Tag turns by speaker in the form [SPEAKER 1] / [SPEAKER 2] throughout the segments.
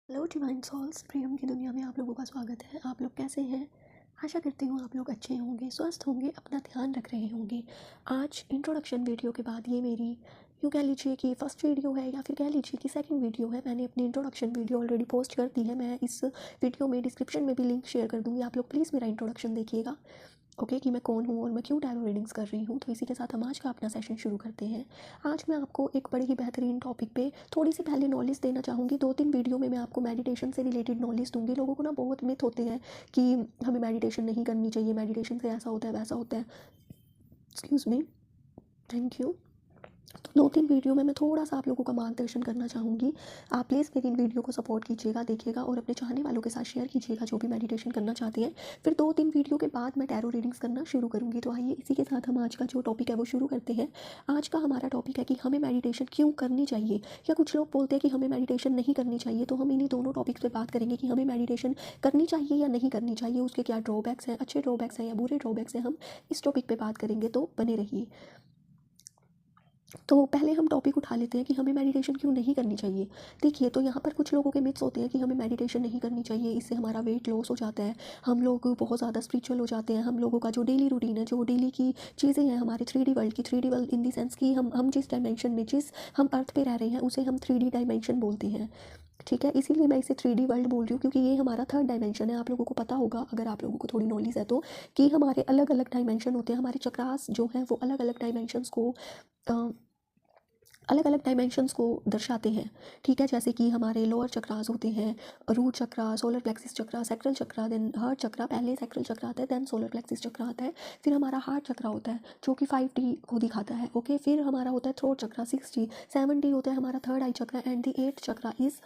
[SPEAKER 1] Hello divine souls, प्रेम की दुनिया में आप लोगों का स्वागत है। आप लोग कैसे हैं? आशा करती हूँ आप लोग अच्छे होंगे, स्वस्थ होंगे, अपना ध्यान रख रहे होंगे। आज इंट्रोडक्शन वीडियो के बाद ये मेरी यूँ कह लीजिए कि फर्स्ट वीडियो है या फिर कह लीजिए कि सेकंड वीडियो है। मैंने अपनी इंट्रोडक्शन वीडियो ऑलरेडी पोस्ट कर दी है। मैं इस वीडियो में डिस्क्रिप्शन में भी लिंक शेयर कर दूँगी। आप लोग प्लीज़ मेरा इंट्रोडक्शन देखिएगा, ओके, कि मैं कौन हूँ और मैं क्यों टैरो रीडिंग्स कर रही हूँ। तो इसी के साथ हम आज का अपना सेशन शुरू करते हैं। आज मैं आपको एक बड़े ही बेहतरीन टॉपिक पे थोड़ी सी पहले नॉलेज देना चाहूँगी। 2-3 वीडियो में मैं आपको मेडिटेशन से रिलेटेड नॉलेज दूँगी। लोगों को ना बहुत मिथ होते हैं कि हमें मेडिटेशन नहीं करनी चाहिए, मेडिटेशन से ऐसा होता है वैसा होता है। Excuse me, thank you. तो 2-3 वीडियो में मैं थोड़ा सा आप लोगों का मार्गदर्शन करना चाहूँगी। आप प्लीज़ मेरी इन वीडियो को सपोर्ट कीजिएगा, देखिएगा और अपने चाहने वालों के साथ शेयर कीजिएगा जो भी मेडिटेशन करना चाहते हैं। फिर 2-3 वीडियो के बाद मैं टैरो रीडिंग्स करना शुरू करूँगी। तो आइए इसी के साथ हम आज का जो टॉपिक है वो शुरू करते हैं। आज का हमारा टॉपिक है कि हमें मेडिटेशन क्यों करनी चाहिए, या कुछ लोग बोलते हैं कि हमें मेडिटेशन नहीं करनी चाहिए। तो हम इन्हीं दोनों टॉपिक्स पे बात करेंगे कि हमें मेडिटेशन करनी चाहिए या नहीं करनी चाहिए, उसके क्या ड्रॉबैक्स हैं, अच्छे ड्रॉबैक्स हैं या बुरे ड्रॉबैक्स हैं। हम इस टॉपिक पे बात करेंगे, तो बने रहिए। तो पहले हम टॉपिक उठा लेते हैं कि हमें मेडिटेशन क्यों नहीं करनी चाहिए। देखिए, तो यहाँ पर कुछ लोगों के मिथ्स होते हैं कि हमें मेडिटेशन नहीं करनी चाहिए, इससे हमारा वेट लॉस हो जाता है, हम लोग बहुत ज़्यादा स्पिरिचुअल हो जाते हैं, हम लोगों का जो डेली रूटीन है, जो डेली की चीज़ें हैं हमारे 3D वर्ल्ड की, 3D world in the sense कि हम जिस डायमेंशन में, जिस हम अर्थ पे रह रहे हैं उसे हम 3D डायमेंशन बोलते हैं। ठीक है, इसीलिए मैं इसे 3D वर्ल्ड बोल रही हूँ क्योंकि ये हमारा थर्ड डायमेंशन है। आप लोगों को पता होगा, अगर आप लोगों को थोड़ी नॉलेज है तो, कि हमारे अलग अलग डायमेंशन होते हैं। हमारे चक्रास जो हैं वो अलग अलग डायमेंशंस को अलग अलग डायमेंशंस को दर्शाते हैं। ठीक है, जैसे कि हमारे लोअर चक्रास होते हैं, रूट चक्रा, सोलर प्लेक्सिस चक्रा, सैक्रल चक्रा, देन हार्ट चक्रा। पहले सैक्रल चक्रा आता है, देन सोलर प्लेक्सिस चक्रा आता है, फिर हमारा हार्ट चक्रा होता है जो कि 5D को दिखाता है। ओके, फिर हमारा होता है थ्रोट चक्रा 6D, 7D होता है हमारा third I chakra, and the 8th chakra is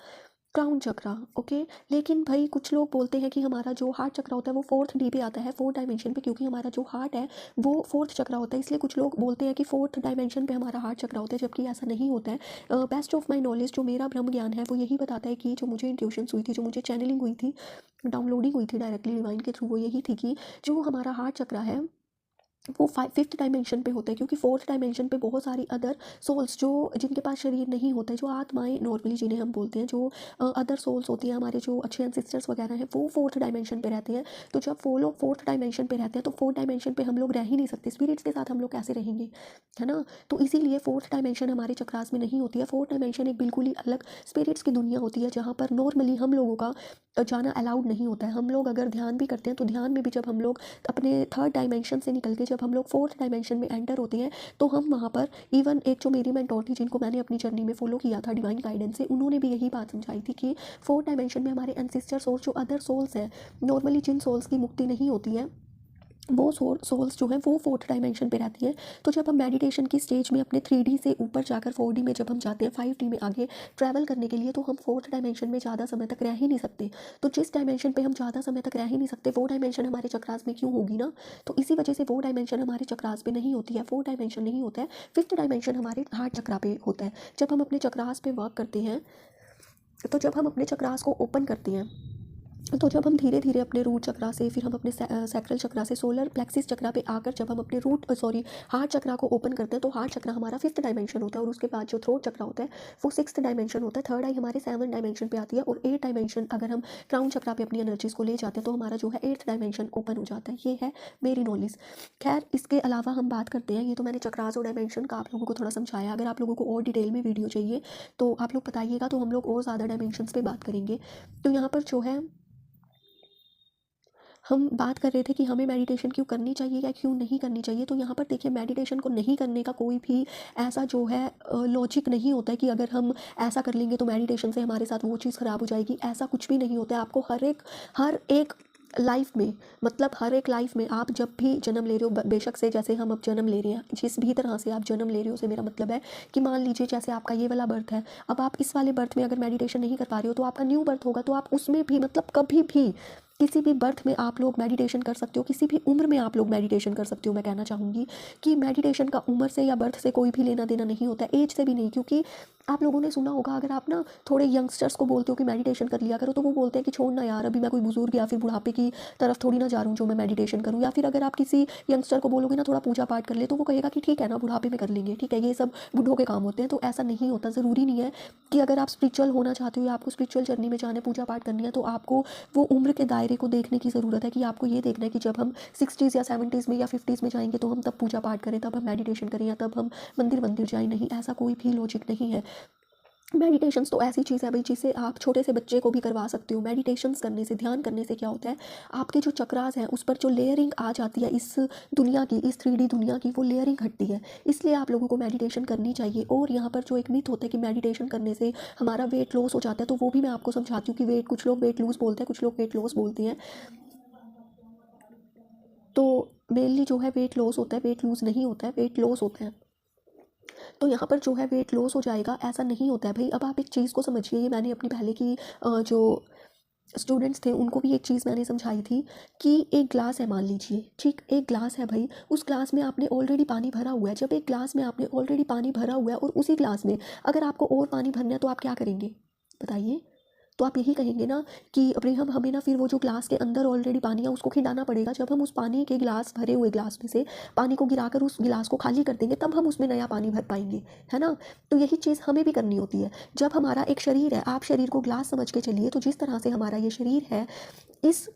[SPEAKER 1] crown chakra. Okay, लेकिन भाई कुछ लोग बोलते हैं कि हमारा जो हार्ट चक्रा होता है वो 4th D पे आता है, 4th डायमेंशन पे, क्योंकि हमारा जो हार्ट है वो 4th चक्रा होता है। इसलिए कुछ लोग बोलते हैं कि 4th डायमेंशन पे हमारा हार्ट चक्रा होता है, जबकि ऐसा नहीं होता है। बेस्ट ऑफ माई नॉलेज, जो मेरा ब्रह्म ज्ञान है वो यही बताता है कि जो मुझे इंट्यूशंस हुई थी, जो मुझे चैनलिंग हुई थी, डाउनलोडिंग हुई थी डायरेक्टली डिवाइन के थ्रू, वो यही थी कि जो हमारा हार्ट चक्रा है वो 5th डायमेंशन पे होता है, क्योंकि 4th डायमेंशन पे बहुत सारी अदर सोल्स जो जिनके पास शरीर नहीं होता है, जो आत्माएं नॉर्मली जिन्हें हम बोलते हैं, जो अदर सोल्स होती हैं, हमारे जो अच्छे एंसेस्टर्स वगैरह हैं, वो 4th डायमेंशन पे रहते हैं। तो जब वो लोग 4th डायमेंशन पे रहते हैं तो 4th डायमेंशन पे हम लोग रह ही नहीं सकते, स्पिरिट्स के साथ हम लोग कैसे रहेंगे, है ना। तो इसीलिए 4th डायमेंशन हमारे चक्रास में नहीं होती है। 4th डायमेंशन एक बिल्कुल ही अलग स्पिरिट्स की दुनिया होती है, जहाँ पर नॉर्मली हम लोगों का जाना अलाउड नहीं होता है। हम लोग अगर ध्यान भी करते हैं तो ध्यान में भी जब हम लोग अपने थर्ड डायमेंशन से निकल के जब हम लोग 4th डायमेंशन में एंटर होते हैं, तो हम वहाँ पर इवन एक जो मेरी मेंटोर थी, जिनको मैंने अपनी जर्नी में फॉलो किया था डिवाइन गाइडेंस से, उन्होंने भी यही बात समझाई थी कि 4th डायमेंशन में हमारे एंसेस्टर्स और जो अदर सोल्स हैं, नॉर्मली जिन सोल्स की मुक्ति नहीं होती है, वो सोल्स जो हैं वो 4th डायमेंशन पे रहती है। तो जब हम मेडिटेशन की स्टेज में अपने 3D से ऊपर जाकर 4D में जब हम जाते हैं, 5D में आगे ट्रैवल करने के लिए, तो हम 4th डायमेंशन में ज़्यादा समय तक रह ही नहीं सकते। तो जिस डायमेंशन पे हम ज़्यादा समय तक रह ही नहीं सकते, वो डायमेंशन हमारे चक्रास में क्यों होगी ना। तो इसी वजह से वो डायमेंशन हमारे चक्रास पे नहीं होती है, 4th डायमेंशन नहीं होता है। 5th डायमेंशन हमारे हार्ट चक्रा पे होता है। जब हम अपने चक्रास पे वर्क करते हैं, तो जब हम अपने चक्रास को ओपन करते हैं, तो जब हम धीरे धीरे अपने रूट चक्रा से, फिर हम अपने सैक्रल चक्रा से सोलर प्लेक्सिस चक्रा पे आकर जब हम अपने हार्ट चक्रा को ओपन करते हैं, तो हार्ट चक्रा हमारा 5th डायमेंशन होता है। और उसके बाद जो थ्रोट चक्रा होता है वो 6th डायमेंशन होता है। थर्ड आई हमारे 7th डायमेंशन पे आती है, और 8th डायमेंशन अगर हम क्राउन चक्रा पे अपनी एनर्जीज को ले जाते हैं तो हमारा जो है 8th डायमेंशन ओपन हो जाता है। ये है मेरी नॉलेज। खैर, इसके अलावा हम बात करते हैं, ये तो मैंने चक्रास और डायमेंशन का आप लोगों को थोड़ा समझाया। अगर आप लोगों को और डिटेल में वीडियो चाहिए तो आप लोग बताइएगा, तो हम लोग और ज़्यादा डायमेंशन पे बात करेंगे। तो यहाँ पर जो है हम बात कर रहे थे कि हमें मेडिटेशन क्यों करनी चाहिए या क्यों नहीं करनी चाहिए। तो यहाँ पर देखिए, मेडिटेशन को नहीं करने का कोई भी ऐसा जो है लॉजिक नहीं होता है कि अगर हम ऐसा कर लेंगे तो मेडिटेशन से हमारे साथ वो चीज़ ख़राब हो जाएगी। ऐसा कुछ भी नहीं होता है। आपको हर एक लाइफ में, मतलब हर एक लाइफ में आप जब भी जन्म ले रहे हो, बेशक से जैसे हम अब जन्म ले रहे हैं, जिस भी तरह से आप जन्म ले रहे हो, से मेरा मतलब है कि मान लीजिए जैसे आपका ये वाला बर्थ है, अब आप इस वाले बर्थ में अगर मेडिटेशन नहीं कर पा रहे हो तो आपका न्यू बर्थ होगा, तो आप उसमें भी मतलब कभी भी किसी भी बर्थ में आप लोग मेडिटेशन कर सकते हो, किसी भी उम्र में आप लोग मेडिटेशन कर सकते हो। मैं कहना चाहूँगी कि मेडिटेशन का उम्र से या बर्थ से कोई भी लेना देना नहीं होता है, एज से भी नहीं। क्योंकि आप लोगों ने सुना होगा, अगर आप ना थोड़े यंगस्टर्स को बोलते हो कि मेडिटेशन कर लिया करो, तो वो बोलते हैं कि छोड़ ना यार, अभी मैं कोई बुजुर्ग या फिर बुढ़ापे की तरफ थोड़ी ना जा रहा हूँ जो मैं मेडिटेशन करूँ। या फिर अगर आप किसी यंगस्टर को बोलोगे ना थोड़ा पूजा पाठ कर ले, तो वो कहेगा कि ठीक है ना, बुढ़ापे में कर लेंगे, ठीक है, ये सब बुढ़ों के काम होते हैं। तो ऐसा नहीं होता। ज़रूरी नहीं है कि अगर आप स्पिरिचुअल होना चाहते हो या आपको स्पिरिचुअल जर्नी में जाना है, पूजा पाठ करनी है, तो आपको वो उम्र के दायरे को देखने की ज़रूरत है कि आपको ये देखना है कि जब हम 60s या 70s में या 50s में जाएंगे तो हम तब पूजा पाठ करें, तब हम मेडिटेशन करें, या तब हम मंदिर जाएं। नहीं, ऐसा कोई भी लॉजिक नहीं है। मेडिटेशंस तो ऐसी चीज़ है भाई जिसे आप छोटे से बच्चे को भी करवा सकते हो। मेडिटेशंस करने से, ध्यान करने से क्या होता है, आपके जो चक्रास हैं उस पर जो लेयरिंग आ जाती है इस दुनिया की, इस 3D दुनिया की, वो लेयरिंग हटती है। इसलिए आप लोगों को मेडिटेशन करनी चाहिए। और यहाँ पर जो एक मिथ होता है कि मेडिटेशन करने से हमारा वेट लॉस हो जाता है, तो वो भी मैं आपको समझाती हूँ कि कुछ लोग वेट लूज़ बोलते हैं, कुछ लोग वेट लॉस बोलते हैं। तो मेनली जो है वेट लॉस होता है, वेट लूज़ नहीं होता है, वेट लॉस होता है। तो यहाँ पर जो है वेट लॉस हो जाएगा, ऐसा नहीं होता है भाई। अब आप एक चीज़ को समझिए, ये मैंने अपनी पहले की जो स्टूडेंट्स थे उनको भी एक चीज़ मैंने समझाई थी कि एक ग्लास है, मान लीजिए, ठीक, एक ग्लास है भाई, उस ग्लास में आपने ऑलरेडी पानी भरा हुआ है। जब एक ग्लास में आपने ऑलरेडी पानी भरा हुआ है और उसी ग्लास में अगर आपको और पानी भरना है, तो आप क्या करेंगे बताइए? तो आप यही कहेंगे ना कि अरे हमें ना फिर वो जो ग्लास के अंदर ऑलरेडी पानी है उसको खिंडाना पड़ेगा। जब हम उस पानी के गिलास, भरे हुए ग्लास में से पानी को गिराकर उस गिलास को खाली कर देंगे, तब हम उसमें नया पानी भर पाएंगे, है ना। तो यही चीज़ हमें भी करनी होती है। जब हमारा एक शरीर है, आप शरीर को ग्लास समझ के चलिए, तो जिस तरह से हमारा ये शरीर है, इस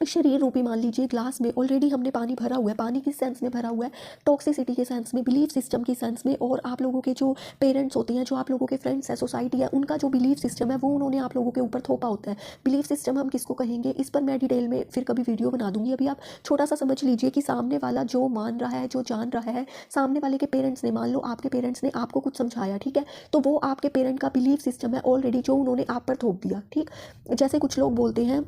[SPEAKER 1] शरीर रूपी मान लीजिए ग्लास में ऑलरेडी हमने पानी भरा हुआ है। पानी किस सेंस में भरा हुआ है? टॉक्सिसिटी के सेंस में, बिलीफ सिस्टम के सेंस में। और आप लोगों के जो पेरेंट्स होते हैं, जो आप लोगों के फ्रेंड्स हैं, सोसाइटी है, उनका जो बिलीफ सिस्टम है वो उन्होंने आप लोगों के ऊपर थोपा होता है। बिलीफ सिस्टम हम किसको कहेंगे, इस पर मैं डिटेल में फिर कभी वीडियो बना दूंगी। अभी आप छोटा सा समझ लीजिए कि सामने वाला जो मान रहा है, जो जान रहा है, सामने वाले के पेरेंट्स ने, मान लो आपके पेरेंट्स ने आपको कुछ समझाया, ठीक है, तो वो आपके पेरेंट का बिलीफ सिस्टम है ऑलरेडी, जो उन्होंने आप पर थोप दिया। ठीक, जैसे कुछ लोग बोलते हैं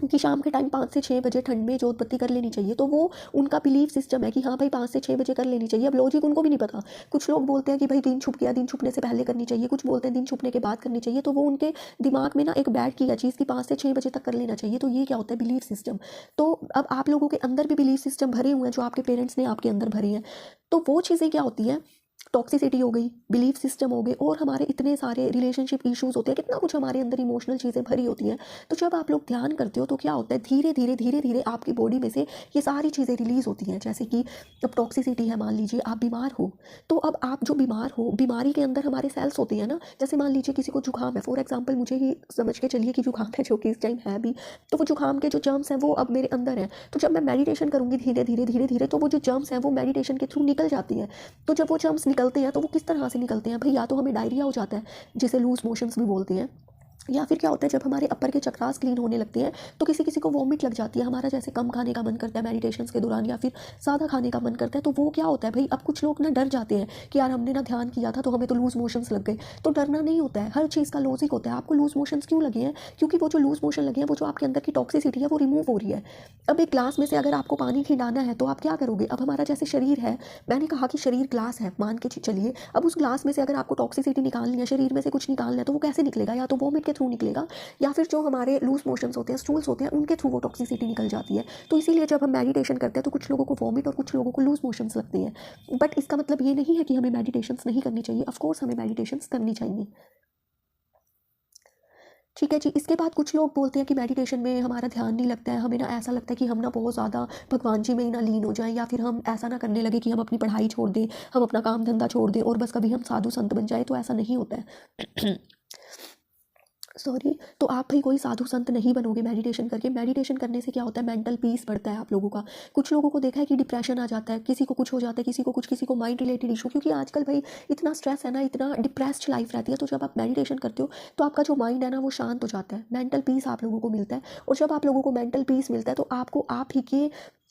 [SPEAKER 1] कि शाम के टाइम 5 से 6 बजे ठंड में जोत बत्ती कर लेनी चाहिए, तो वो उनका बिलीफ सिस्टम है कि हाँ भाई 5 से 6 बजे कर लेनी चाहिए। अब लॉजिक उनको भी नहीं पता। कुछ लोग बोलते हैं कि भाई दिन छुप गया, दिन छुपने से पहले करनी चाहिए, कुछ बोलते हैं दिन छुपने के बाद करनी चाहिए। तो वो उनके दिमाग में ना एक बैठ की है चीज़ कि 5 से 6 बजे तक कर लेना चाहिए। तो ये क्या होता है, बिलीफ सिस्टम। तो अब आप लोगों के अंदर भी बिलीफ सिस्टम भरे हुए हैं, जो आपके पेरेंट्स ने आपके अंदर भरे हैं। तो वो चीज़ें क्या होती हैं, टॉक्सिसिटी हो गई, बिलीफ सिस्टम हो गए, और हमारे इतने सारे रिलेशनशिप इश्यूज होते हैं, कितना कुछ हमारे अंदर इमोशनल चीज़ें भरी होती हैं। तो जब आप लोग ध्यान करते हो तो क्या होता है, धीरे धीरे आपकी बॉडी में से ये सारी चीज़ें रिलीज़ होती हैं। जैसे कि अब टॉक्सिसिटी है, मान लीजिए आप बीमार हो, तो अब आप जो बीमार हो, बीमारी के अंदर हमारे सेल्स होते हैं ना। जैसे मान लीजिए किसी को जुकाम है, फॉर एग्जाम्पल मुझे ही समझ के चलिए कि जुकाम है, जो कि इस टाइम है भी, तो वो जुकाम के जो जर्म्स हैं वो अब मेरे अंदर हैं। तो जब मैं मेडिटेशन करूँगी धीरे धीरे, तो वो जो जर्म्स हैं वो मेडिटेशन के थ्रू निकल जाती हैं। तो जब वो जर्म्स निकलते हैं तो वो किस तरह से निकलते हैं भाई, या तो हमें डायरिया हो जाता है, जिसे लूज मोशंस भी बोलते हैं, या फिर क्या होता है, जब हमारे अपर के चक्रास क्लीन होने लगते हैं तो किसी किसी को वॉमिट लग जाती है। हमारा जैसे कम खाने का मन करता है मेडिटेशंस के दौरान, या फिर ज़्यादा खाने का मन करता है, तो वो क्या होता है भाई, अब कुछ लोग ना डर जाते हैं कि यार हमने ना ध्यान किया था तो हमें तो लूज मोशंस लग गए। तो डरना नहीं होता है, हर चीज़ का लॉजिक होता है। आपको लूज मोशंस क्यों लगे हैं? क्योंकि वो जो लूज मोशन लगे हैं, वो जो आपके अंदर की टॉक्सिसिटी है वो रिमूव हो रही है। अब एक ग्लास में से अगर आपको पानी खिंडाना है तो आप क्या करोगे? अब हमारा जैसे शरीर है, मैंने कहा कि शरीर ग्लास है, मान के चलिए, अब उस ग्लास में से अगर आपको टॉक्सिसिटी निकालनी है, शरीर में से कुछ निकालना है, तो वो कैसे निकलेगा? या तो वॉमिट के थ्रू निकलेगा, या फिर जो हमारे लूज मोशंस होते हैं, स्टूल्स होते हैं, उनके थ्रू वो टॉक्सिसिटी निकल जाती है। तो इसीलिए जब हम मेडिटेशन करते हैं तो कुछ लोगों को वॉमिट और कुछ लोगों को लूज मोशंस लगते हैं। बट इसका मतलब ये नहीं है कि हमें मेडिटेशंस नहीं करनी चाहिए। ऑफकोर्स हमें मेडिटेशंस करनी चाहिए, ठीक है जी। इसके बाद कुछ लोग बोलते हैं कि मेडिटेशन में हमारा ध्यान नहीं लगता है, हमें ना ऐसा लगता है कि हम ना बहुत ज़्यादा भगवान जी में ही ना लीन हो जाएं, या फिर हम ऐसा ना करने लगे कि हम अपनी पढ़ाई छोड़ दें, हम अपना काम धंधा छोड़ दें और बस कभी हम साधु संत बन जाए। तो ऐसा नहीं होता है। सॉरी। तो आप भाई कोई साधु संत नहीं बनोगे मेडिटेशन करके। मेडिटेशन करने से क्या होता है, मेंटल पीस बढ़ता है आप लोगों का। कुछ लोगों को देखा है कि डिप्रेशन आ जाता है, किसी को कुछ हो जाता है, किसी को कुछ, किसी को माइंड रिलेटेड इशू, क्योंकि आजकल भाई इतना स्ट्रेस है ना, इतना डिप्रेस्ड लाइफ रहती है। तो जब आप मेडिटेशन करते हो तो आपका जो माइंड है ना वो शांत हो जाता है, मेंटल पीस आप लोगों को मिलता है। और जब आप लोगों को मेंटल पीस मिलता है तो आपको आप ही के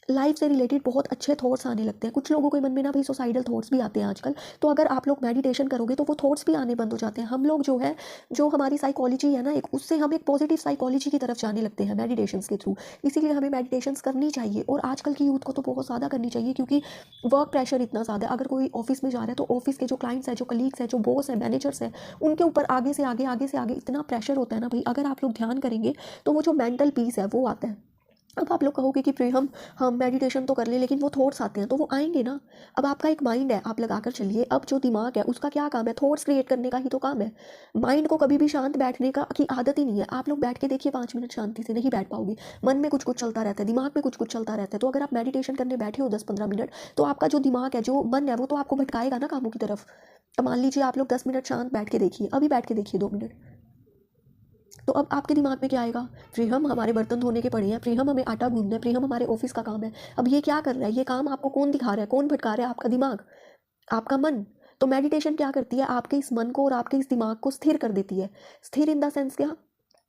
[SPEAKER 1] लाइफ से रिलेटेड बहुत अच्छे थॉट्स आने लगते हैं। कुछ लोगों के मन में ना भाई सुसाइडल थॉट्स भी आते हैं आजकल। तो अगर आप लोग मेडिटेशन करोगे तो वो थॉट्स भी आने बंद हो जाते हैं। हम लोग जो है, जो हमारी साइकोलॉजी है ना एक, उससे हम एक पॉजिटिव साइकोलॉजी की तरफ जाने लगते हैं मेडिटेशंस के थ्रू। इसीलिए हमें मेडिटेशंस करनी चाहिए, और आजकल की यूथ को तो बहुत ज़्यादा करनी चाहिए, क्योंकि वर्क प्रेशर इतना ज़्यादा है। अगर कोई ऑफिस में जा रहा है तो ऑफिस के जो क्लाइंट्स हैं, जो कलीग्स हैं, जो बॉस है, मैनेजर्स हैं, उनके ऊपर आगे से आगे आगे से आगे इतना प्रेशर होता है ना भाई। अगर आप लोग ध्यान करेंगे तो वो जो मेंटल पीस है वो आता है। अब आप लोग कहोगे कि प्रिय हम मेडिटेशन तो कर ले, लेकिन वो थॉट्स आते हैं, तो वो आएंगे ना। अब आपका एक माइंड है, आप लगा कर चलिए। अब जो दिमाग है उसका क्या काम है? थॉट्स क्रिएट करने का ही तो काम है। माइंड को कभी भी शांत बैठने का की आदत ही नहीं है। आप लोग बैठ के देखिए 5 मिनट शांति से, नहीं बैठ पाओगे। मन में कुछ कुछ चलता रहता है, दिमाग में कुछ कुछ चलता रहता है। तो अगर आप मेडिटेशन करने बैठे हो 10-15 मिनट, तो आपका जो दिमाग है, जो मन है, वो तो आपको भटकाएगा ना कामों की तरफ। अब मान लीजिए आप लोग 10 मिनट शांत बैठ के देखिए, अभी बैठ के देखिए 2 मिनट, तो अब आपके दिमाग में क्या आएगा? फ्री हम हमारे बर्तन धोने के पड़े हैं, फ्री हम हमें आटा गूंदना है, फ्री हम हमारे ऑफिस का काम है। अब ये क्या कर रहा है? ये काम आपको कौन दिखा रहा है, कौन भटका रहा है? आपका दिमाग, आपका मन। तो मेडिटेशन क्या करती है? आपके इस मन को और आपके इस दिमाग को स्थिर कर देती है। स्थिर इन द सेंस क्या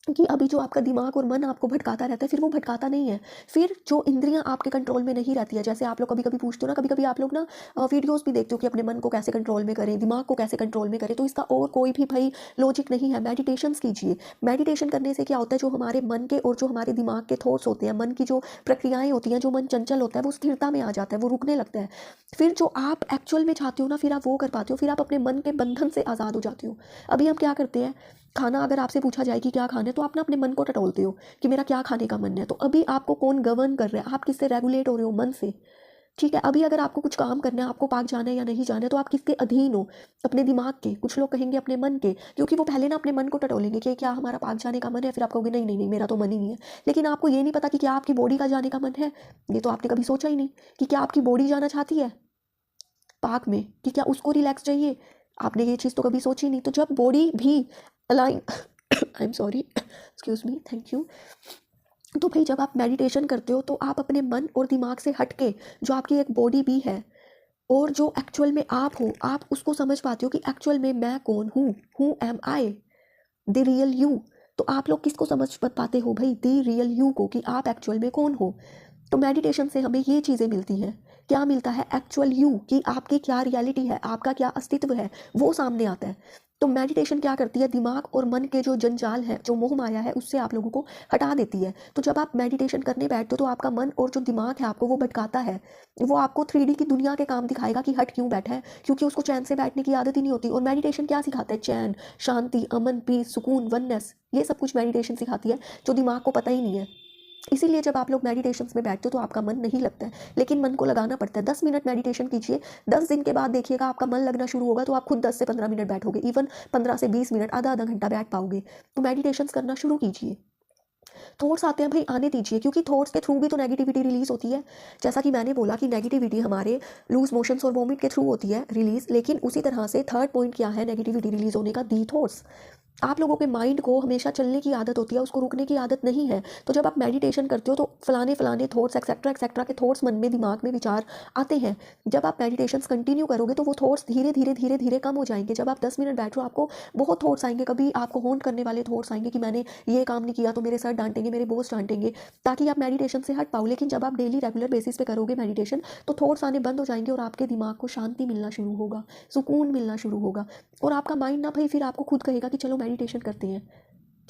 [SPEAKER 1] कि अभी जो आपका दिमाग और मन आपको भटकाता रहता है, फिर वो भटकाता नहीं है। फिर जो इंद्रियां आपके कंट्रोल में नहीं रहती है, जैसे आप लोग कभी कभी पूछते हो ना, कभी कभी आप लोग ना वीडियोस भी देखते हो कि अपने मन को कैसे कंट्रोल में करें, दिमाग को कैसे कंट्रोल में करें। तो इसका और कोई भी भाई लॉजिक नहीं है। मेडिटेशंस कीजिए। मेडिटेशन करने से क्या होता है, जो हमारे मन के और जो हमारे दिमाग के थॉट्स होते हैं, मन की जो प्रक्रियाएं होती हैं, जो मन चंचल होता है, वो स्थिरता में आ जाता है, वो रुकने लगता है। फिर जो आप एक्चुअल में चाहते हो ना, फिर आप वो कर पाते हो। फिर आप अपने मन के बंधन से आज़ाद हो जाते हो। अभी हम क्या करते हैं, खाना अगर आपसे पूछा जाए कि क्या खाना है, तो आप ना अपने मन को टटोलते हो कि मेरा क्या खाने का मन है। तो अभी आपको कौन गवर्न कर रहा है? आप किससे रेगुलेट हो रहे हो? मन से। ठीक है। अभी अगर आपको कुछ काम करना है, आपको पार्क जाना है या नहीं जाना है, तो आप किसके अधीन हो? अपने दिमाग के। कुछ लोग कहेंगे अपने मन के, क्योंकि वो पहले ना अपने मन को टटोलेंगे कि क्या हमारा पार्क जाने का मन है। फिर आप कहोगे नहीं नहीं नहीं, मेरा तो मन ही नहीं है। लेकिन आपको ये नहीं पता कि क्या आपकी बॉडी का जाने का मन है। ये तो आपने कभी सोचा ही नहीं कि क्या आपकी बॉडी जाना चाहती है पार्क में, कि क्या उसको रिलैक्स चाहिए। आपने ये चीज़ तो कभी सोची नहीं। तो जब बॉडी भी align I am sorry, excuse me, thank you. तो भाई जब आप मेडिटेशन करते हो तो आप अपने मन और दिमाग से हट के, जो आपकी एक बॉडी भी है और जो एक्चुअल में आप हो, आप उसको समझ पाते हो कि एक्चुअल में मैं कौन हूँ। Who am I, the real you. तो आप लोग किसको समझ पाते हो भाई? द रियल यू को, कि आप एक्चुअल में कौन हो। तो मेडिटेशन से हमें ये चीज़ें मिलती हैं। क्या मिलता है? एक्चुअल यू, कि आपकी क्या रियलिटी है, आपका क्या अस्तित्व है, वो सामने आता है। तो मेडिटेशन क्या करती है? दिमाग और मन के जो जंजाल है, जो मोह माया है, उससे आप लोगों को हटा देती है। तो जब आप मेडिटेशन करने बैठते हो तो आपका मन और जो दिमाग है आपको वो भटकाता है। वो आपको 3D की दुनिया के काम दिखाएगा कि हट क्यों बैठा है, क्योंकि उसको चैन से बैठने की आदत ही नहीं होती। और मेडिटेशन क्या सिखाता है? चैन, शांति, अमन, पीस, सुकून, वननेस। ये सब कुछ मेडिटेशन सिखाती है, जो दिमाग को पता ही नहीं है। इसीलिए जब आप लोग मेडिटेशंस में बैठते हो तो आपका मन नहीं लगता है, लेकिन मन को लगाना पड़ता है। 10 मिनट मेडिटेशन कीजिए, 10 दिन के बाद देखिएगा आपका मन लगना शुरू होगा। तो आप खुद 10 से 15 मिनट बैठोगे, इवन 15 से 20 मिनट, आधा आधा घंटा बैठ पाओगे। तो मेडिटेशंस करना शुरू कीजिए। थॉट्स आते हैं भाई, आने दीजिए, क्योंकि थॉट्स के थ्रू भी तो नेगेटिविटी रिलीज होती है। जैसा कि मैंने बोला कि नेगेटिविटी हमारे लूज मोशंस और वॉमिट के थ्रू होती है रिलीज, लेकिन उसी तरह से थर्ड पॉइंट क्या है नेगेटिविटी रिलीज होने का? दी थॉट्स। आप लोगों के माइंड को हमेशा चलने की आदत होती है, उसको रुकने की आदत नहीं है। तो जब आप मेडिटेशन करते हो तो फलाने फलाने थॉट्स एक्सेट्रा एक्सेट्रा के थॉट्स मन में, दिमाग में, विचार आते हैं। जब आप मेडिटेशन कंटिन्यू करोगे तो वो थॉट्स धीरे धीरे धीरे धीरे कम हो जाएंगे। जब आप 10 मिनट बैठो आपको बहुत थॉट्स आएंगे, कभी आपको होंड करने वाले थॉट्स आएंगे कि मैंने ये काम नहीं किया तो मेरे सर डांटेंगे, मेरे बॉस डांटेंगे, ताकि आप मेडिटेशन से हट पाओ। लेकिन जब आप डेली रेगुलर बेसिस पे करोगे मेडिटेशन, तो थॉट्स आने बंद हो जाएंगे और आपके दिमाग को शांति मिलना शुरू होगा, सुकून मिलना शुरू होगा। और आपका माइंड ना भाई फिर आपको खुद कहेगा कि चलो मेडिटेशन करते हैं।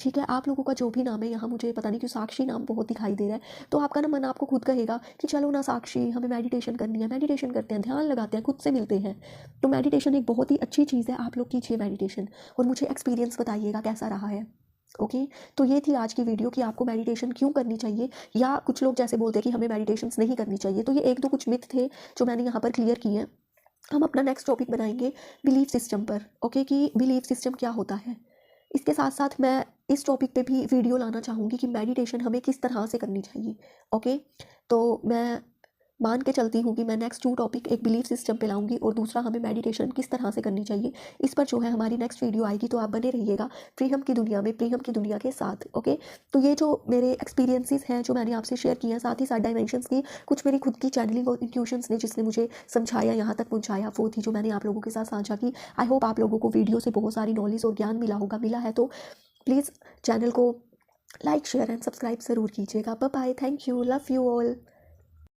[SPEAKER 1] ठीक है। आप लोगों का जो भी नाम है, यहाँ मुझे पता नहीं क्यों साक्षी नाम बहुत दिखाई दे रहा है। तो आपका ना मन आपको खुद कहेगा कि चलो ना साक्षी, हमें मेडिटेशन करनी है, मेडिटेशन करते हैं, ध्यान लगाते हैं, खुद से मिलते हैं। तो मेडिटेशन एक बहुत ही अच्छी चीज़ है, आप लोग कीजिए मेडिटेशन और मुझे एक्सपीरियंस बताइएगा कैसा रहा है। ओके। तो ये थी आज की वीडियो कि आपको मेडिटेशन क्यों करनी चाहिए, या कुछ लोग जैसे बोलते हैं कि हमें मेडिटेशन नहीं करनी चाहिए। तो ये एक दो कुछ मिथ थे जो मैंने यहाँ पर क्लियर किए हैं। हम अपना नेक्स्ट टॉपिक बनाएंगे बिलीफ सिस्टम पर। ओके, कि बिलीफ सिस्टम क्या होता है। इसके साथ साथ मैं इस टॉपिक पे भी वीडियो लाना चाहूँगी कि मेडिटेशन हमें किस तरह से करनी चाहिए। ओके, तो मैं मान के चलती हूँ कि मैं नेक्स्ट 2 टॉपिक, एक बिलीफ सिस्टम पे लाऊंगी और दूसरा हमें मेडिटेशन किस तरह से करनी चाहिए, इस पर जो है हमारी नेक्स्ट वीडियो आएगी। तो आप बने रहिएगा प्रीहम की दुनिया में, प्रीहम की दुनिया के साथ। ओके, तो ये जो मेरे एक्सपीरियंसेस हैं जो मैंने आपसे शेयर किए हैं, साथ ही साथ डायमेंशंस की कुछ मेरी खुद की चैनलिंग और इंट्यूशंस ने जिसने मुझे समझाया, यहाँ तक पहुँचाया, वो थी जो मैंने आप लोगों के साथ साझा की। आई होप आप लोगों को वीडियो से बहुत सारी नॉलेज और ज्ञान मिला होगा। मिला है तो प्लीज़ चैनल को लाइक, शेयर एंड सब्सक्राइब ज़रूर कीजिएगा। Bye bye, thank you, love you all.